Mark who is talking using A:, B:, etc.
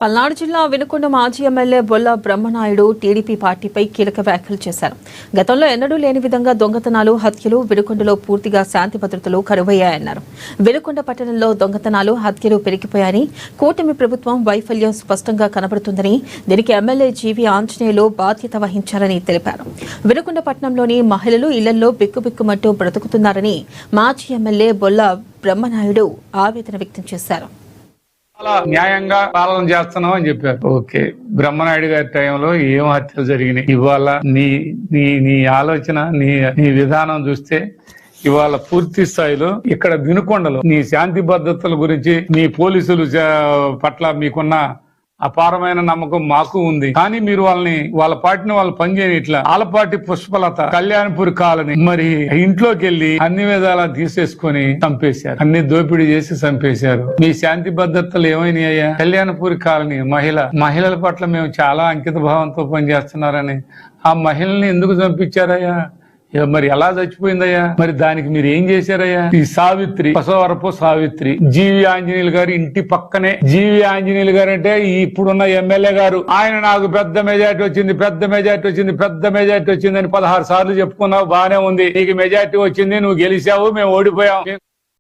A: పల్నాడు జిల్లా వినుకొండ మాజీ MLA Bolla Brahmanaidu TDP పార్టీపై కీలక వ్యాఖ్యలు చేశారు. గతంలో ఎన్నడూ లేని విధంగా దొంగతనాలు, హత్యలు వినుకొండలో పూర్తిగా శాంతి భద్రతలు కరువయ్యాయన్నారు. వినుకొండ పట్టణంలో దొంగతనాలు, హత్యలు పెరిగిపోయాయని, కూటమి ప్రభుత్వం వైఫల్యం స్పష్టంగా కనబడుతుందని, దీనికి ఎమ్మెల్యే జీవి ఆంజనేయులు బాధ్యత వహించారని తెలిపారు. వినుకొండ పట్టణంలోని మహిళలు ఇళ్లలో బిక్కుబిక్కుమంటూ బ్రతుకుతున్నారని మాజీ ఎమ్మెల్యే బొల్ల బ్రహ్మనాయుడు ఆవేదన వ్యక్తం చేశారు.
B: న్యాయంగా పాలన చేస్తున్నాం అని చెప్పారు. ఓకే, బ్రహ్మనాయుడు గారి టైంలో ఏం హత్యలు జరిగినాయి? ఇవాళ నీ ఆలోచన, నీ విధానం చూస్తే ఇవాళ పూర్తి స్థాయిలో ఇక్కడ వినుకొండలో నీ శాంతి భద్రతల గురించి, నీ పోలీసులు పట్ల మీకున్న అపారమైన నమ్మకం మాకు ఉంది. కానీ మీరు వాళ్ళ పార్టీని వాళ్ళు పనిచేయని ఇట్లా ఆలపాటి పుష్పలత కళ్యాణపూర్ కాలనీ మరి ఇంట్లోకి వెళ్లి అన్ని విధాలా తీసేసుకొని చంపేశారు. అన్ని దోపిడీ చేసి చంపేశారు. మీ శాంతి భద్రతలు ఏమైనాయ్యా? కళ్యాణపూర్ కాలనీ మహిళల పట్ల మేము చాలా అంకిత భావంతో పనిచేస్తున్నారని ఆ మహిళల్ని ఎందుకు చంపించారయ్యా? మరి ఎలా చచ్చిపోయిందయ్యా? మరి దానికి మీరు ఏం చేశారయ్యా? ఈ సావిత్రి, బసవరపు సావిత్రి, జీవి ఆంజనేయులు గారు ఇంటి పక్కనే. జీవి ఆంజనేయులు గారు అంటే ఇప్పుడున్న ఎమ్మెల్యే గారు. ఆయన నాకు పెద్ద మెజార్టీ వచ్చింది అని 16 సార్లు చెప్పుకున్నావు, బానే ఉంది. నీకు మెజార్టీ వచ్చింది, నువ్వు గెలిచావు, మేము ఓడిపోయాం.